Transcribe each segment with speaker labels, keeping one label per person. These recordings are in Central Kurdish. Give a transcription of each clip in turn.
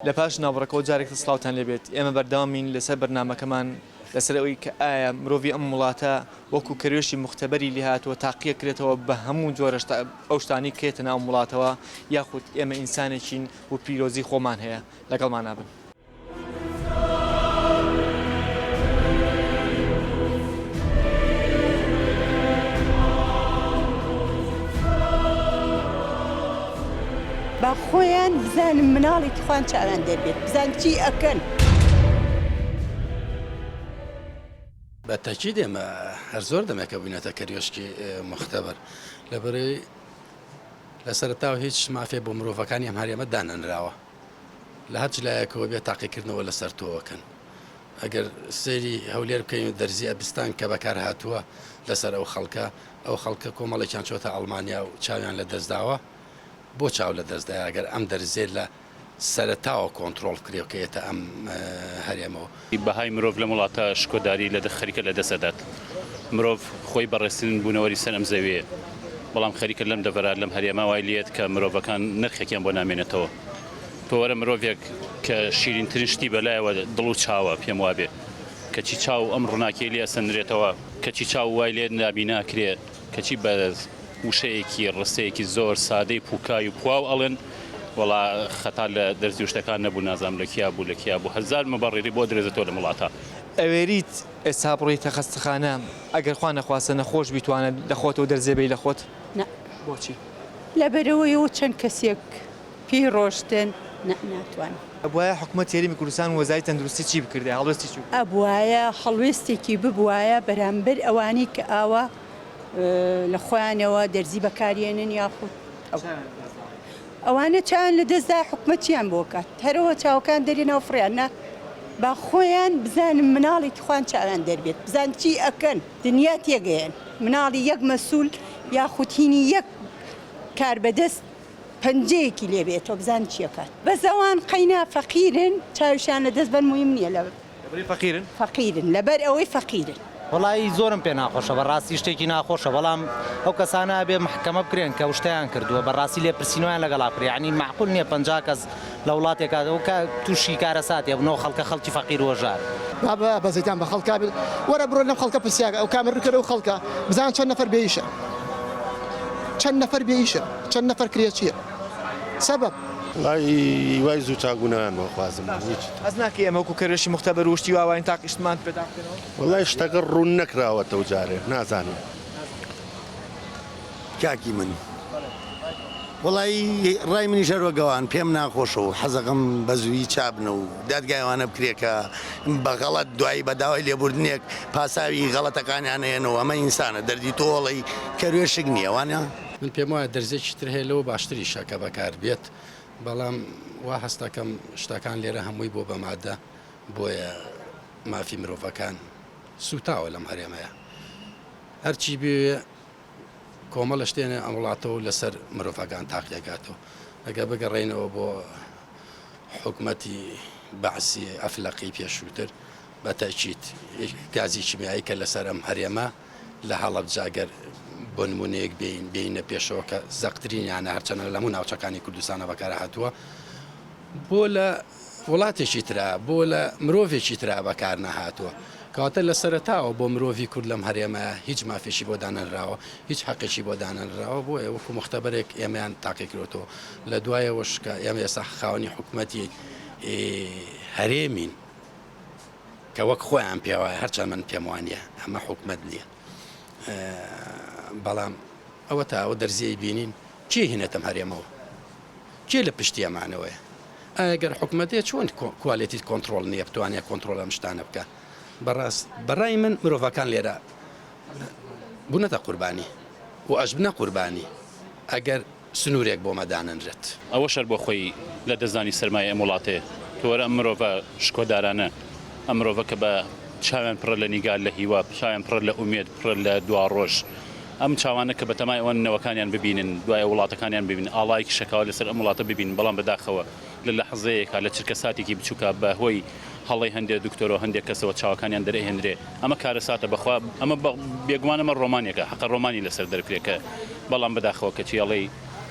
Speaker 1: لە پاش ناوەڕەکەەوە جارێک سڵاوتان لێبێت ئێمە بەردەوامین لەسەر بەرنامەکەمان لەسەر ئەوەی کە ئایا مرۆڤی ئەم وڵاتە وەکو کەروێشی مختبەری لێهاتوە تاقیە کرێتەوە بە هەموو جۆرە ئەو شتانی کێتە ناو وڵاتەوە یاخود ئێمە ئینسانێکین و پیرۆزی خۆمان هەیە لەگەڵمان نابن.
Speaker 2: با خۆیان بزانم مناڵێکی خوان چاوان دەبێت بزان چی ئەکەن.
Speaker 3: بە تاکید ئێمە هەر زۆر دەمێکە بووینەتە کەریۆشکی مختبەر لەبەرەوەی لە سەرتاوە هیچ مافێ بۆ مرۆڤەکانی ئەم هەرێمە دانەنراوە لە هەرچ لایەکەوە بێت تاقیکردنەوە لەسەر تۆوەکەن. ئەگەر سەیری هەولێر بکەین دەرزی ئەبستان کە بەکار هاتووە لەسەر ئەو خەڵکە کۆمەڵێکیان چۆتە ئەڵمانیا و چاویان لە دەستداوە بۆ چاو لە دەستدای ئەگەر ئەم دەرزێت لە سەرتاوە کۆنتترۆل کردێتە ئەم هەرێمەوە.
Speaker 4: بەهای مرۆڤ لە وڵاتە شکۆداری لە خەریکە لە دەسەدات مرۆڤ خۆی بەڕێستن بوونەوەری سەر ئەم زەویە بەڵام خەریکە لەم دەڤەرات لەم هەرێمە وای لێت کە مرۆڤەکان نرخێکیان بۆ نامێنێتەوە. تۆ وەرە مرۆڤێک کە شیرینترین شتی بەلایەوە دڵ و چاوە پێم وابێ کەچی چاو ئەم ڕووناکیی لێ سندرێتەوە کەچی چاو وای لێت نابیناکرێ کەچی بە وشەیەکی ڕستەیەکی زۆر سادەی پوکای و پواو ئەڵێن وڵا خەتا لە دەرزی شتەکان نەبوو نازام لە کیا بوو لە کیا بوو هەزار مەبەڕێری بۆ درێزێتەوە لە وڵاتە.
Speaker 1: ئەوێریت ئێستا بڕۆیتە خەستەخانە ئەگەر خوا نەخواستە نەخۆش بیتوانە دەخۆتەوە دەرزێبەی لە خۆت؟ بۆچی؟
Speaker 2: لەبەرەوەیەوە چەند کەسێک پێی ڕۆشتن ناتوان.
Speaker 1: ئەبوایە حکوومەت یاریمی کوردستان وەزای تەندروستی چی بکردێ هەڵوێستی چوو؟
Speaker 2: ئەبوایە هەڵوێستێکی ببوایە بەرامبەر ئەوانی کە ئاوا لە خۆیانەوە دەرزی بەکارێنن یاخود ئەوانە چیان لە دەستدا حکوومەتیان بۆ کات هەرەوە چاوەکان دەرێنەوە فڕیانە با خۆیان بزانم مناڵێکی خوان چاوان دەربێت بزان چی ئەکەن دنیا تێگەیەن مناڵی یەک مەسوول یاخودینی یەک کار بەدەست پەنجەیەکی لێبێتەوە بزان چیەکات بەزەوان قەینا فەقیرن چاویشان لە دەست بەر مهم نییە فەقیرن لەبەر ئەوەی فەقیرن.
Speaker 5: وڵی زۆرم پێ ناخۆشە بەڕاستی شتێکی ناخۆشە بەڵام ئەو کەسانە بێ محکەمە بکرێن کە شتیان کردووە بەڕاستی لێ پرسیینەوەیان لەگەڵا پرێ ینی معقول نییە 50 کەس لە وڵاتێکەوە تووشی کارەساتێ بنەوە خەڵکە خەڵکی فەقیر وەژار
Speaker 6: بەزیتان بە خەڵکا وەرە بڕۆ لەم خەڵکە پرسیاگە ئەو کامڕکرە و خەڵکە بزان چەند نەفەر بێیشە چەند نەفەر کرێ چییە سەبەب
Speaker 7: وای زوو چاگونەوەمە خوازم
Speaker 1: ئەس ناکە ئەمە وەکو کەروێشی مختبەر وشتی واوین تاقیشتمان پێدا بکەنەوە
Speaker 7: وڵای شتەکە ڕوون نەکراوەتە و جارێ نازانم
Speaker 8: کاکی من وڵی ڕای منی ژەرۆگەوان پێم ناخۆشە و حەزەکەم بە زووی چابنە و دادگایوانە بکرێکە بە غەڵەت دوایی بەداوای لێبوردنێک پاساوی غەڵەتەکانیانەیەنەوە ئەمە ئینسانە دەردی تۆڵی کەروێشک نییە وانە
Speaker 3: من پێم وایە دەرزێکی تر هەیە لەوە باشتری شەکە بەکار بێت بەڵام وا هەستەکەم شتەکان لێرە هەمووی بۆ بەمادە بۆیە مافی مرۆڤەکان سوتاوە لەم هەرێمەیە هەرچی بێ کۆمەڵە شتێنە ئەم وڵاتەوە لەسەر مرۆڤەکان تاقیەکاتەوە ئەگە بگەڕێنەوە بۆ حکومەتی بەعسی ئەفلەقی پێشووتر بە تاکید گازی کیمیایی کە لەسەر ئەم هەرێمە لە هەڵەبجاگەر بۆ نمونەیەک بینە پێشەوە کە زەقترینیانە هەرچەنە لەموو ناوچەکانی کوردستانە بەکار هاتووە بۆ لە وڵاتێکی ترا بۆ لە مرۆڤێکی ترا بەکار نەهاتووە کەواتە لە سەرتاوە بۆ مرۆڤی کورد لەم هەرێمە هیچ مافێشی بۆ دانەنراوە هیچ حەقێکی بۆ دانەنراوە بۆ وەکو مختبەرێک ئێمەیان تاقیکرێتەوە لە دوایەوەش کە ئێمە ئێستا خاوەنی حکوومەتی هەرێمین کە وەک خۆیان پێوایە هەرچەند من پێم وانە ئەمە حکوومەت نییە بەڵام ئەوە تا ئەوە دەرزیەی بینین چی هینێتم هەرێمەوە چی لە پشتی ئەمانەوەیە ئەگەر حکوومەتێ چۆن کوالێتی کۆنتترۆل نییە بتوانێت کۆنتترۆل ئەم شتانە بکە بەڕاست بەڕای من مرۆڤەکان لێرە بوونەتە قوربانی و ئەش بنە قوربانی ئەگەر سنوورێک بۆ مەدانەنرێت
Speaker 4: ئەوە شەر بۆ خۆی لە دەزانی سەرمایە ئەم وڵاتێ تۆوەرە ئەم مرۆڤە شکۆدارانە ئەم مرۆڤە کە بە چاویان پڕە لە نیگال لە هیوا چاویان پڕە لە ئومێد پڕە لە دوا ڕۆژ ئەم چاوانە کە بەتەمای ئەوان نەوەکانیان ببینن دوایە وڵاتەکانیان ببین ئاڵایکی شەکاوە لەسەر ئەم وڵاتە ببین بەڵام بەداخەوە لە لەحزەیەکە لە چرکە ساتێکی بچووکە بە هۆی هەڵی هەندێک دکتۆرەوە هەندێک کەسەوە چاوەکانیان دەرەهێنرێ ئەمە کارەساتە بەخوا ئەمە بێگومان ئەمە ڕۆمانێکە حەقە ڕۆمانی لەسەر دەرکرێکە بەڵام بەداخەوە کە چیاڵی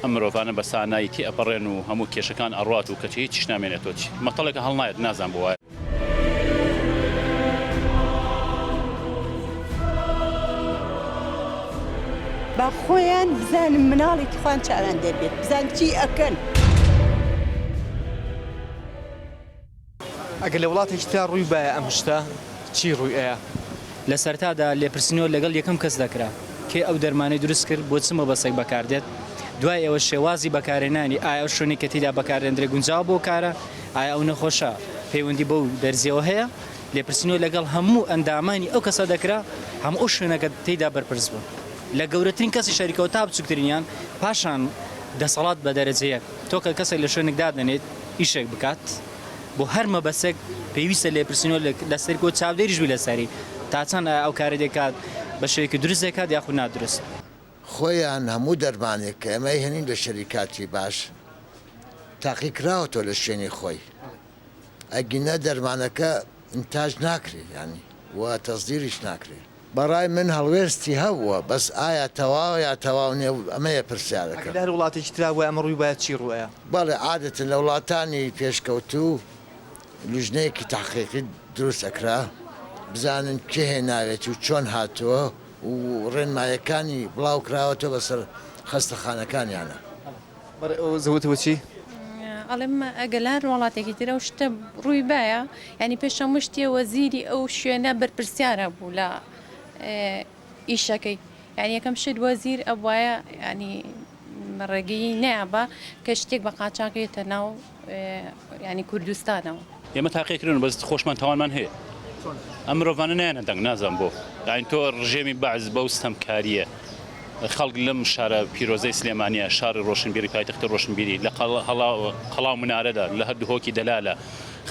Speaker 4: ئەم مرۆڤانە بە سانایەتی ئەپەڕێن و هەموو کێشەکان ئەڕات و کەچی هیچ نامێنێتەوە چی مەتەڵێکە هەڵنایەت نازان بۆ وایە
Speaker 2: با خۆیان بزانم مناڵێکی خوان چاوان دەبێت بزان چی ئەکەن.
Speaker 1: ئەگەر لە وڵاتێکی تا ڕووی بایە ئەم شتە چی ڕووی ئەیە؟
Speaker 9: لە سەرتادا لێپرسینەوە لەگەڵ یەکەم کەس دەکرا کێ ئەو دەرمانەی دروست کرد بۆ چمە بەسێک بەکاردێت دوای ئەوە شێوازی بەکارێنانی ئایا ئەو شوێنی کە تێدا بەکارێنرێ گونجاو بۆ کارە ئایا ئەو نەخۆشە پەیوەندی بەو دەرزیەوە هەیە لێپرسینەوە لەگەڵ هەموو ئەندامانی ئەو کەسە دەکرا هەموو ئەو شوێنەکە تێدا بەرپرس بوو لە گەورەترین کەسی شەریکەوە تا بچووکترینیان پاشان دەسەڵات بە دەرەجەیەک تۆ کە کەسێک لە شوێنێک دادەنێت ئیشێک بکات بۆ هەر مەبەسێک پێویستە لێپرسینەوە لەسەر بۆ چاودێریش بووی لەسەری تا چەند ئەو کارە دەکات بە شێوەیەکی دروست دەکات یاخود نادروست
Speaker 10: خۆیان هەموو دەرمانێک کە ئەمە هێنین لە شەریکاتی باش تاقیکراوەتەوە لە شوێنی خۆی ئەگینە دەرمانەکە ئینتاژ ناکرێت ینی وە تەزدیریش ناکرێت بەڕای من هەڵوێستی هەبووە بەس ئایا تەواو یا تەواو نیە ئەمەیە پرسیارەکە
Speaker 1: لە هەر وڵاتێکی ترا وایە ئەمە ڕووی باید چی ڕوایە؟
Speaker 10: بەڵێ عادەتن لە وڵاتانی پێشکەوتوو لوژنەیەکی تاقیقی دروست ئەکرا بزانن کێ هێناوێت و چۆن هاتووە و ڕێنمایەکانی بڵاو کراوەتەوە بەسەر خەستەخانەکانیانە
Speaker 1: زەوتەوە چی؟
Speaker 11: ئەڵێم ئەگەلار وڵاتێکی ترە و شتە ڕووی باە ینی پێشەمە شتێ وەزیری ئەو شوێنە بەرپرسیارە بوو لە ئیشەکەی یعنی یەکەم شت وەزیر ئەوایە ینی ڕێگەی نابە کە شتێک بە قاچاقێتە ناو ینی کوردستانەوە
Speaker 4: ئێمە تاقیکردن بەس خۆشمان تاوانمان هەیە ئەم مرۆڤانە نایەنە دەنگ نازان بۆ یانی تۆ ڕژێمی بەعز بەو ستەمکاریە خەڵک لەم شارە پیرۆزەی سلێمانیە شاری ڕۆشنبیری پایتەختی ڕۆشنبیری لە قەڵاو منارەدا لە هەردوو هۆکی دەلالە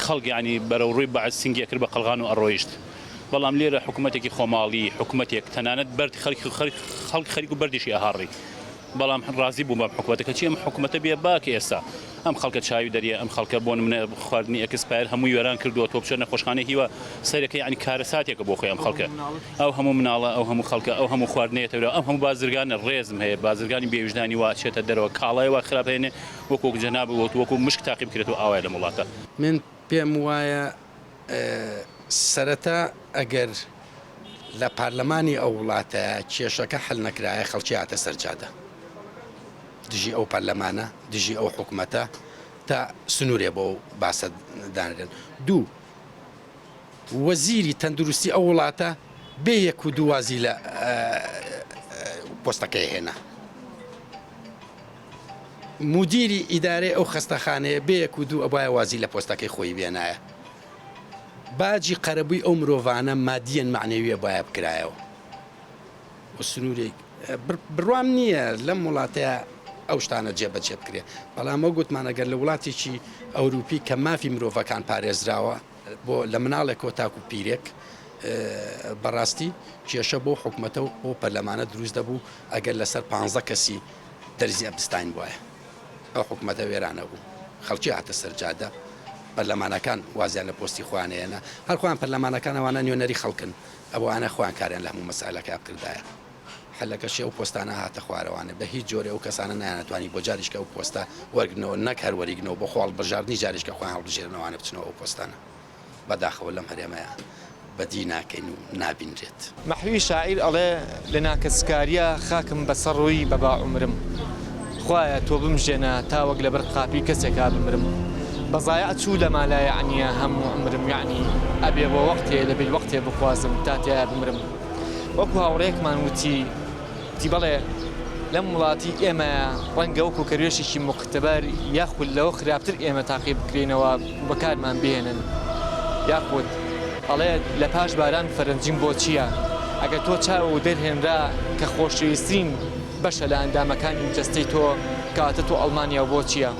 Speaker 4: خەڵک ینی بەرەو ڕووی بەعز سنگی کرد بە قەڵغان و ئەڕۆیشت بەڵام لێرە حکوومەتێکی خۆماڵی حکوومەتێک تەنانەت بەرد خەڵک خەریک و بەردیشی ئاهاڕی بەڵام ڕازی بوو بەم حکوومەتەکە چی ئەم حکوومەتە بێ باکە ئێستا ئەم خەڵکە چاوی دەریە ئەم خەڵکە بۆ نمونە خواردنی ئەکسپایر هەمووی وێران کردووە تۆ بچێ نەخۆشخانەی هیوە سەرەکە ینی کارەساتێکە بۆ خۆی ئەم خەڵکە ئەو هەموو مناڵە ئەو هەموو خەڵکە ئەو هەموو خواردنێتەوە ئەم هەموو بازرگانە ڕێزم هەیە بازرگانی بێویژدانی وا چێتە دەرەوە کاڵایەوە خراپێنێ وەکو جەناب وەکو مشک تاقی بکرێتەوە ئاوای لە وڵاتە
Speaker 3: من پێم وایە سەرەتا ئەگەر لە پارلەمانی ئەو وڵاتە کێشەکە حل نەکرایە خەڵکی هاتە سەرجادە دژی ئەو پەرلەمانە دژی ئەو حکوومەتە تا سنوورێ بۆ باسە دانرێن دوو وەزیری تەندروستی ئەو وڵاتە بێ یەک و دووازی لە پۆستەکەی هێنا مدیری ئیدارەی ئەو خەستەخانەیە بێ یەک و دوو ئەوایە وازی لە پۆستەکەی خۆی بێنایە باجی قەرەبووی ئەو مرۆڤانە مادیەن معنەویە باە بکرایەوە و سنوورێک بڕوام نییە لەم وڵاتەیە ئەو شتانە جێبەجێ بکرێ بەڵام ئەو گوتمانەگەر لە وڵاتێکی ئەوروپی کە مافی مرۆڤەکان پارێزراوە بۆ لە مناڵێکەوە تاکو و پیرێک بەڕاستی کێشە بۆ حکوومەتە و بۆ پەرلەمانە دروست دەبوو ئەگەر لەسەر 15 کەسی دەرزی ئەبستین وایە ئەو حکوومەتە وێرانە بوو خەڵکی هاتە سەرجادە پەرلەمانەکان وازیان لە پۆستی خوانەیەنە هەرخوایان پەرلەمانەکان ئەوانە نوێنەری خەڵکن ئەوانە خوان کاریان لە هەموو مەسائلەکە بکردایە حلەکەشی ئەو پۆستانە هاتە خوارەوانە بە هیچ جۆرە ئەو کەسانە نایانەتوانی بۆ جاریشکە ئەو پۆستە وەرگنەوە نەک هەروەریگنەوە بۆ خۆڵ بەژاردننی جاریشکە خۆیان هەڵبژێرنەوەوانە بچنەوە ئەو پۆستانە بەداخەوە لەم هەرێمەیە بەدی ناکەین و نابینرێت
Speaker 1: مەحوی شاعیر ئەڵێ لە ناکەسکاریە خاکم بەسەر ڕووی بەبا عمرم خوایە تۆ بمژێنە تاوەک لەبەر قاپی کەسێکا بمرم بەزایە چوو لە مالایعنیە هەموو عمرم یعنی ئەبێ بۆ وەختێ لەبێ وەختێ بخوازم تا تیا بمرم وەکو هاوڕێکمان وتی بەڵێ لەم وڵاتی ئێمە ڕەنگە وەکو کەروێشێکی مختبەر یاخود لەوە خراپتر ئێمە تاقی بکرێنەوە بەکارمان بێنن یاخود ئەڵێ لە پاش باران فەرنجیم بۆ چییە ئەگەر تۆ چاوە و دەرهێنرا کە خۆشەویستترین بەشە لە ئەندامەکانی جەستەی تۆ کاتە تۆ ئەڵمانیا بۆ چییە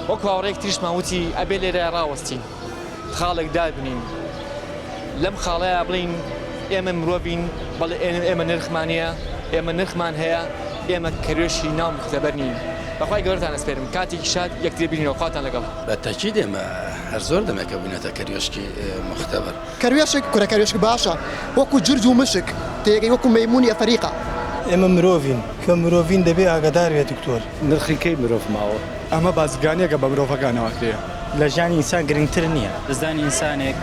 Speaker 1: وەکو هاوڕێک تریشمان وتی ئەبێ لێرە ڕاوەستین خاڵێک دابنین لەم خاڵەیە بڵین ئێمە مرۆڤین بەڵێ ئێمە نرخمانە ئێمە نرخمان هەیە ئێمە کەروێشی ناو مختبەر نین بەخوای گەورەتان ئەسپێرم کاتێکی شاد یەکتر بینینەوە خواتان لەگەڵ
Speaker 3: بە تاکید ئێمە هەر زۆر دەمەکە بوونەتە کەروێشکی مختبەر
Speaker 6: کەروێشێک کورە کەروێشک باشە وەکو جرج و مشک تێگەی وەکو مەیمونی ئەفریقا
Speaker 12: ئێمە مرۆڤین کە مرۆڤین دەبێ ئاگادار بێت دکتۆر
Speaker 9: نرخی مرۆڤ ماوە
Speaker 12: ئەمە بازرگانیەکە بە مرۆڤەکانەوەکرێ
Speaker 9: لە ژیانی ئینسان گرنگتر نییە دەستدانی ئینسانێک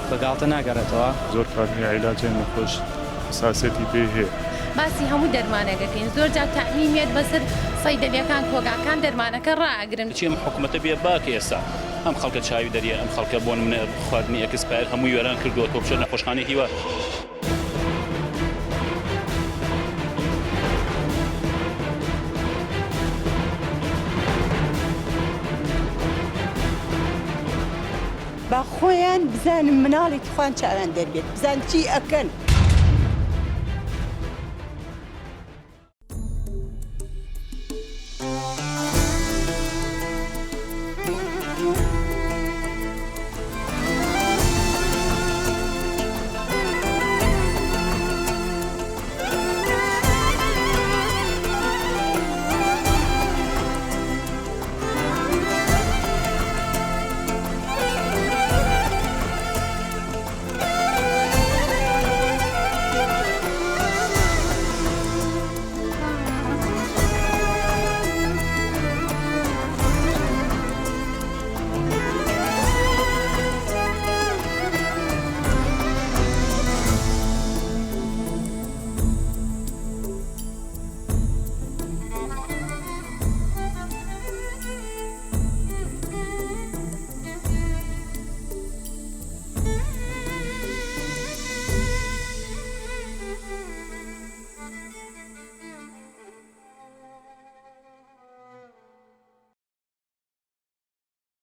Speaker 9: بەگاڵتە ناگەڕێتەوە
Speaker 13: زۆر کارنی عیلاجێ نەخۆش ساسێتی پێ هەیە
Speaker 11: باسی هەموو دەرمانەکەکەین زۆر جار تەعمیمیت بەسەر سەیدەلیەکان کۆگاکان دەرمانەکە ڕائەگرن
Speaker 4: چیم حکوومەتە بێ باکە ئێستا ئەم خەڵکە چاوی دەریە ئەم خەڵکە بۆ منە خواردنی ئەکسپایر هەموو وێران کردووە تۆ بچە نەخۆشخانەی هیوە
Speaker 2: با خۆیان بزانن مناڵێکی خوان چاوان دەربێت بزان چی ئەکەن